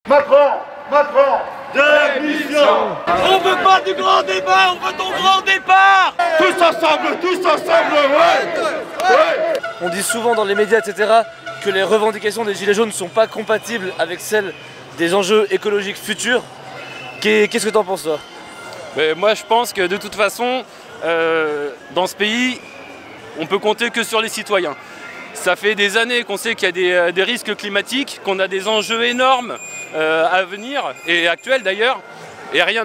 Macron, démission. On veut pas du grand débat, on veut ton grand départ. Tous ensemble, ouais. On dit souvent dans les médias, etc., que les revendications des Gilets jaunes ne sont pas compatibles avec celles des enjeux écologiques futurs. Qu'est-ce que t'en penses, toi? Moi, je pense que de toute façon, dans ce pays, on peut compter que sur les citoyens. Ça fait des années qu'on sait qu'il y a des risques climatiques, qu'on a des enjeux énormes à venir, et actuels d'ailleurs, et rien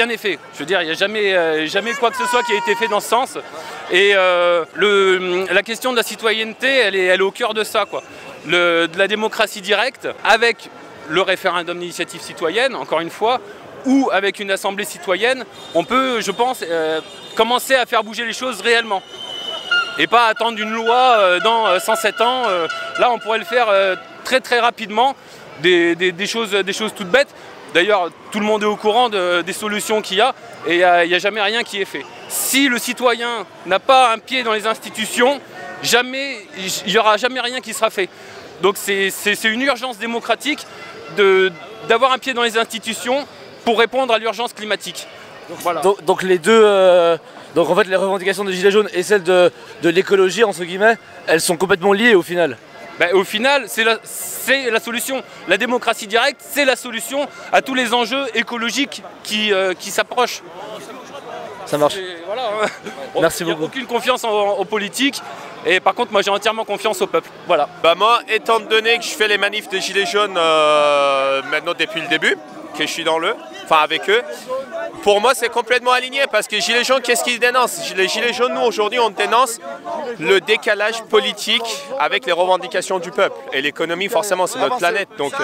n'est fait. Je veux dire, il n'y a jamais quoi que ce soit qui a été fait dans ce sens. Et la question de la citoyenneté, elle est au cœur de ça, quoi. De la démocratie directe, avec le référendum d'initiative citoyenne, encore une fois, ou avec une assemblée citoyenne, on peut, je pense, commencer à faire bouger les choses réellement. Et pas attendre une loi dans 107 ans. Là, on pourrait le faire très rapidement, des choses toutes bêtes. D'ailleurs, tout le monde est au courant des solutions qu'il y a, et il n'y a jamais rien qui est fait. Si le citoyen n'a pas un pied dans les institutions, il n'y aura jamais rien qui sera fait. Donc c'est une urgence démocratique d'avoir un pied dans les institutions pour répondre à l'urgence climatique. Voilà. Donc les deux... Donc en fait les revendications des Gilets jaunes et celles de l'écologie, entre guillemets, elles sont complètement liées au final. Au final, c'est la solution. La démocratie directe, c'est la solution à tous les enjeux écologiques qui s'approchent. Ça marche. Voilà, merci beaucoup. Il n'y a aucune confiance en politique. Et par contre, moi j'ai entièrement confiance au peuple. Voilà. Moi, étant donné que je fais les manifs des Gilets jaunes maintenant depuis le début, que je suis avec eux, pour moi c'est complètement aligné parce que les Gilets jaunes, qu'est-ce qu'ils dénoncent? Les Gilets jaunes, nous aujourd'hui on dénonce le décalage politique avec les revendications du peuple. Et l'économie forcément c'est notre planète, donc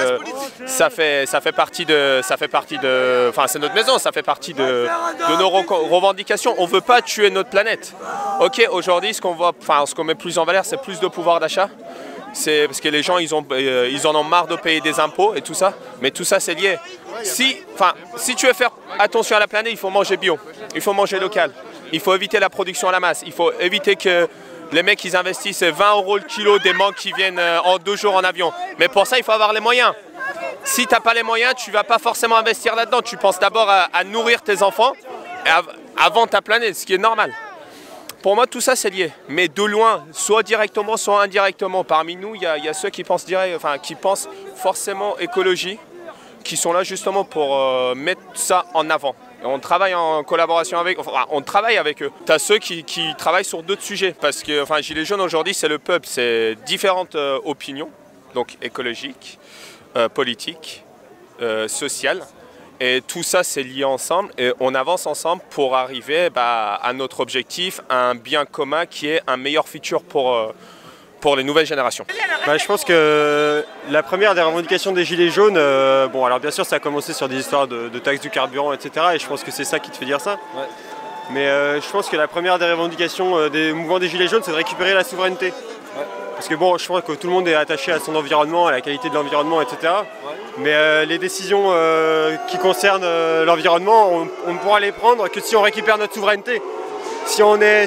ça fait partie de, enfin c'est notre maison, ça fait partie de nos revendications. On ne veut pas tuer notre planète. Ok, aujourd'hui ce qu'on met plus en valeur c'est plus de pouvoir d'achat. C'est parce que les gens ils en ont marre de payer des impôts et tout ça, mais tout ça c'est lié. Si tu veux faire attention à la planète, il faut manger bio, il faut manger local, il faut éviter la production à la masse, il faut éviter que les mecs ils investissent 20 € le kilo des mangues qui viennent en 2 jours en avion. Mais pour ça il faut avoir les moyens. Si tu n'as pas les moyens, tu ne vas pas forcément investir là-dedans, tu penses d'abord à nourrir tes enfants avant ta planète, ce qui est normal. Pour moi, tout ça, c'est lié. Mais de loin, soit directement, soit indirectement. Parmi nous, il y a ceux qui pensent qui pensent forcément écologie, qui sont là justement pour mettre ça en avant. Et on travaille en collaboration avec, on travaille avec eux. Tu as ceux qui travaillent sur d'autres sujets. Parce que Gilets jaunes, aujourd'hui, c'est le peuple. C'est différentes opinions, donc écologiques, politiques, sociales. Et tout ça, c'est lié ensemble et on avance ensemble pour arriver à notre objectif, un bien commun qui est un meilleur futur pour les nouvelles générations. Je pense que la première des revendications des Gilets jaunes, alors bien sûr ça a commencé sur des histoires de taxes du carburant, etc. Et je pense que c'est ça qui te fait dire ça. Ouais. Mais je pense que la première des revendications des mouvements des Gilets jaunes, c'est de récupérer la souveraineté. Ouais. Parce que je pense que tout le monde est attaché à son environnement, à la qualité de l'environnement, etc. Ouais. Mais les décisions qui concernent l'environnement, on ne pourra les prendre que si on récupère notre souveraineté. Si on est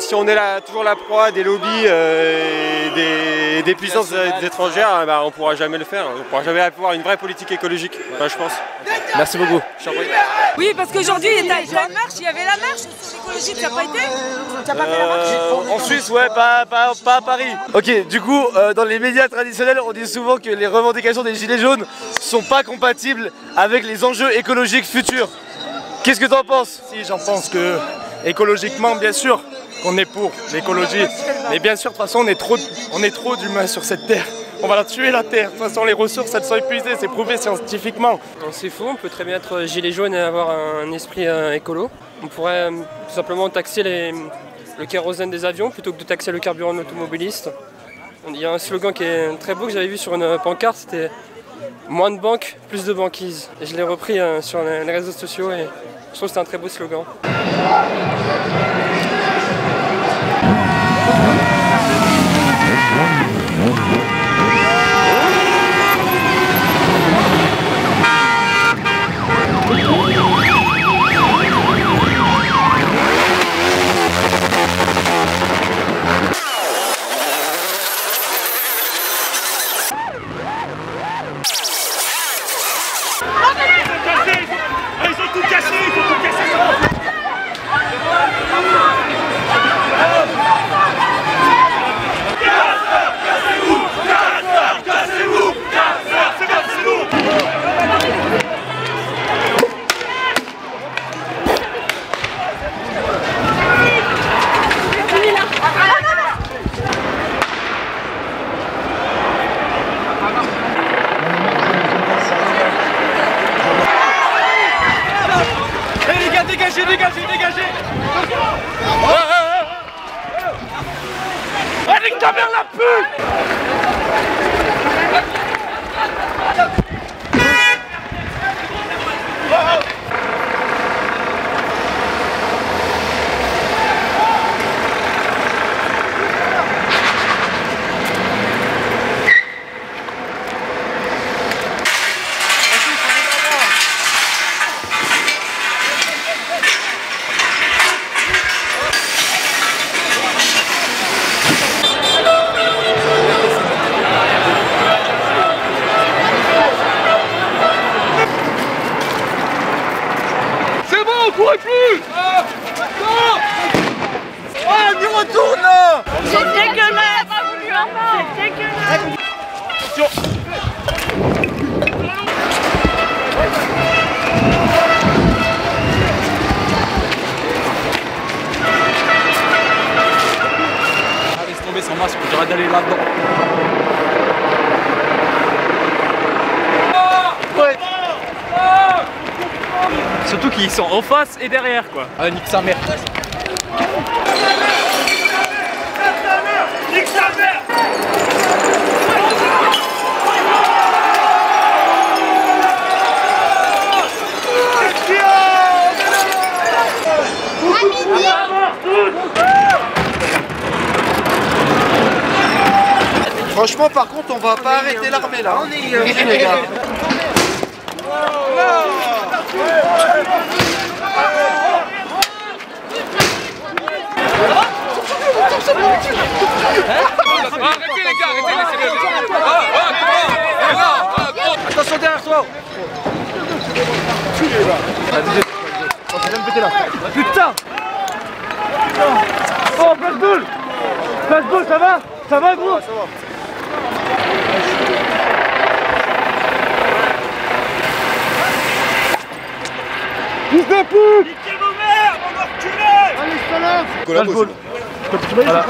toujours la proie des lobbies et des puissances étrangères, on ne pourra jamais le faire. On ne pourra jamais avoir une vraie politique écologique, je pense. Merci beaucoup. Oui, parce qu'aujourd'hui, il y avait la marche sur l'écologie, tu n'as pas été? Tu n'as pas fait la marche? En Suisse, ouais, pas à Paris. Ok, du coup, dans les médias traditionnels, on dit souvent que les revendications des Gilets jaunes sont pas compatibles avec les enjeux écologiques futurs. Qu'est-ce que tu en penses? Si, j'en pense que écologiquement, bien sûr, qu'on est pour l'écologie. Mais bien sûr, de toute façon, on est trop d'humains sur cette terre. On va la tuer, la terre. De toute façon, les ressources, elles sont épuisées, c'est prouvé scientifiquement. C'est faux, on peut très bien être gilet jaune et avoir un esprit écolo. On pourrait tout simplement taxer le kérosène des avions plutôt que de taxer le carburant de l'automobiliste. Il y a un slogan qui est très beau que j'avais vu sur une pancarte, c'était « Moins de banques, plus de banquise ». Et je l'ai repris sur les réseaux sociaux et je trouve que c'est un très beau slogan. d'aller là-dedans. Surtout qu'ils sont en face et derrière quoi. Ah nique sa mère. Nique sa mère. Franchement, par contre, on va pas arrêter l'armée là. On est les gars. Arrêtez les gars, laissez-les. Attention derrière toi. Putain! Oh, flashball! Flashball, ça va? Ça va, gros? Ça va. Fils de pute! Niquez vos mères, on va reculer! Allez, flashball. Voilà.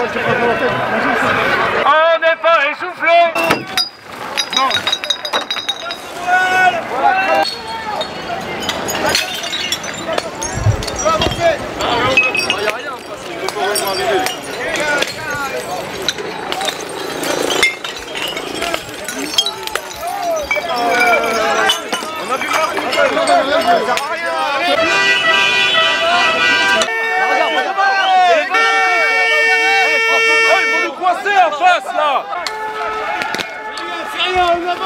On n'est pas essoufflé! Non!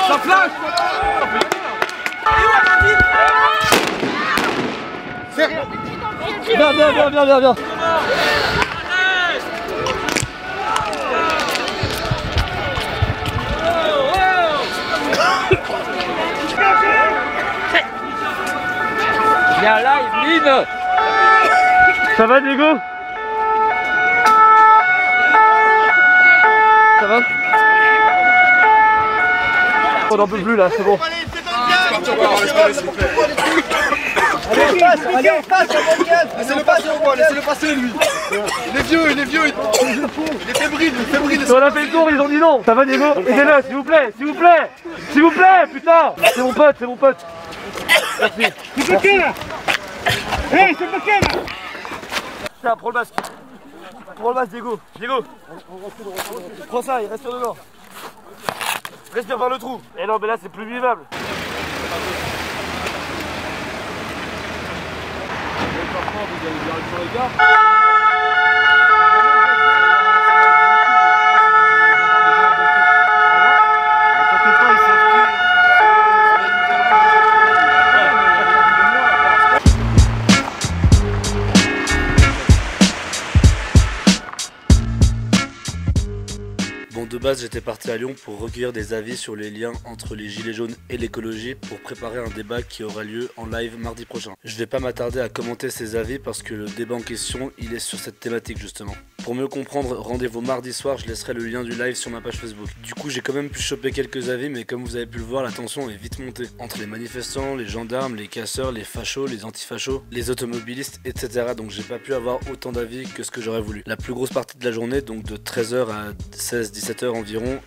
Ça flash. C'est rien. Bien. Viens là, Evelyne. Ça va, Diego? Ça va? On n'en peut plus là, c'est bon. Allez, on passe, laissez-le passer, lui. Il est vieux, il est fébrile, On a fait le tour, ils ont dit non. Ça va, Diego? Aidez-le, s'il vous plaît, putain. C'est mon pote. Merci. C'est bloqué là! Hey, c'est bloqué là! Tiens, prends le masque. Diego. Prends ça, il respire dedans. Respire par le trou. Et non, mais là, c'est plus vivable. Bon, de base, j'étais parti à Lyon pour recueillir des avis sur les liens entre les gilets jaunes et l'écologie pour préparer un débat qui aura lieu en live mardi prochain. Je vais pas m'attarder à commenter ces avis parce que le débat en question, il est sur cette thématique justement. Pour mieux comprendre, rendez-vous mardi soir, je laisserai le lien du live sur ma page Facebook. Du coup, j'ai quand même pu choper quelques avis, mais comme vous avez pu le voir, la tension est vite montée. Entre les manifestants, les gendarmes, les casseurs, les fachos, les antifachos, les automobilistes, etc. Donc j'ai pas pu avoir autant d'avis que ce que j'aurais voulu. La plus grosse partie de la journée, donc de 13h à 16-17h environ,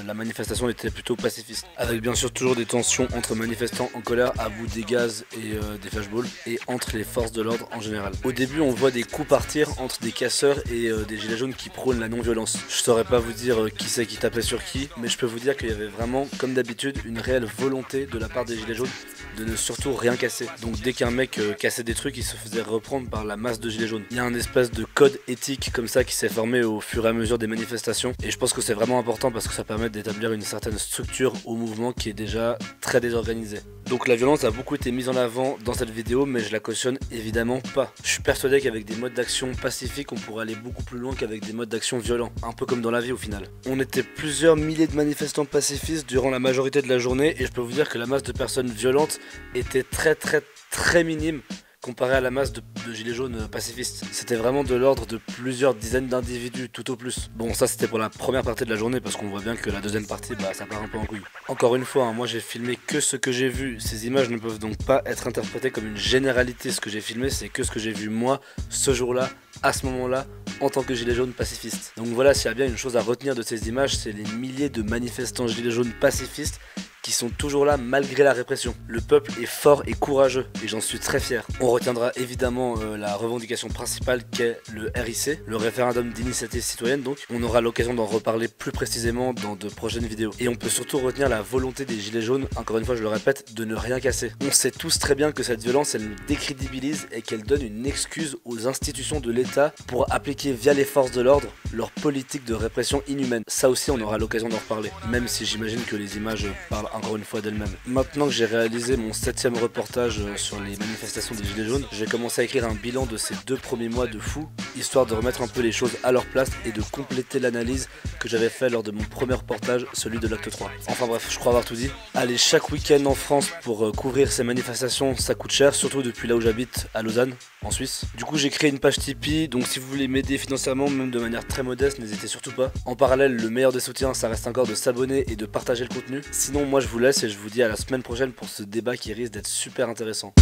la manifestation était plutôt pacifiste. Avec bien sûr toujours des tensions entre manifestants en colère à bout des gaz et des flashballs, et entre les forces de l'ordre en général. Au début, on voit des coups partir entre des casseurs et des gilets jaunes qui prônent la non-violence. Je saurais pas vous dire qui c'est qui tapait sur qui, mais je peux vous dire qu'il y avait vraiment, comme d'habitude, une réelle volonté de la part des gilets jaunes de ne surtout rien casser. Donc dès qu'un mec cassait des trucs, il se faisait reprendre par la masse de gilets jaunes. Il y a un espèce de code éthique comme ça qui s'est formé au fur et à mesure des manifestations, et je pense que c'est vraiment important parce que ça permet d'établir une certaine structure au mouvement qui est déjà très désorganisé. Donc la violence a beaucoup été mise en avant dans cette vidéo, mais je la cautionne évidemment pas. Je suis persuadé qu'avec des modes d'action pacifiques, on pourrait aller beaucoup plus loin qu'avec des modes d'action violents, un peu comme dans la vie au final. On était plusieurs milliers de manifestants pacifistes durant la majorité de la journée, et je peux vous dire que la masse de personnes violentes était très minime comparé à la masse de gilets jaunes pacifistes. C'était vraiment de l'ordre de plusieurs dizaines d'individus, tout au plus. Bon, ça c'était pour la première partie de la journée, parce qu'on voit bien que la deuxième partie, bah ça part un peu en couille. Encore une fois, hein, moi j'ai filmé que ce que j'ai vu. Ces images ne peuvent donc pas être interprétées comme une généralité. Ce que j'ai filmé, c'est que ce que j'ai vu moi, ce jour-là, à ce moment-là, en tant que gilet jaune pacifiste. Donc voilà, s'il y a bien une chose à retenir de ces images, c'est les milliers de manifestants gilets jaunes pacifistes qui sont toujours là malgré la répression. Le peuple est fort et courageux et j'en suis très fier. On retiendra évidemment la revendication principale qu'est le RIC, le référendum d'initiative citoyenne donc. On aura l'occasion d'en reparler plus précisément dans de prochaines vidéos. Et on peut surtout retenir la volonté des gilets jaunes, encore une fois je le répète, de ne rien casser. On sait tous très bien que cette violence elle nous décrédibilise et qu'elle donne une excuse aux institutions de l'État pour appliquer via les forces de l'ordre leur politique de répression inhumaine. Ça aussi on aura l'occasion d'en reparler, même si j'imagine que les images parlent encore une fois d'elle-même. Maintenant que j'ai réalisé mon 7e reportage sur les manifestations des gilets jaunes, je vais commencer à écrire un bilan de ces 2 premiers mois de fou, histoire de remettre un peu les choses à leur place et de compléter l'analyse que j'avais fait lors de mon premier reportage, celui de l'acte 3. Enfin bref, je crois avoir tout dit. Allez, chaque week-end en France pour couvrir ces manifestations, ça coûte cher, surtout depuis là où j'habite, à Lausanne, en Suisse. Du coup j'ai créé une page Tipeee, donc si vous voulez m'aider financièrement, même de manière très modeste, n'hésitez surtout pas. En parallèle, le meilleur des soutiens, ça reste encore de s'abonner et de partager le contenu. Sinon moi je vous laisse et je vous dis à la semaine prochaine pour ce débat qui risque d'être super intéressant.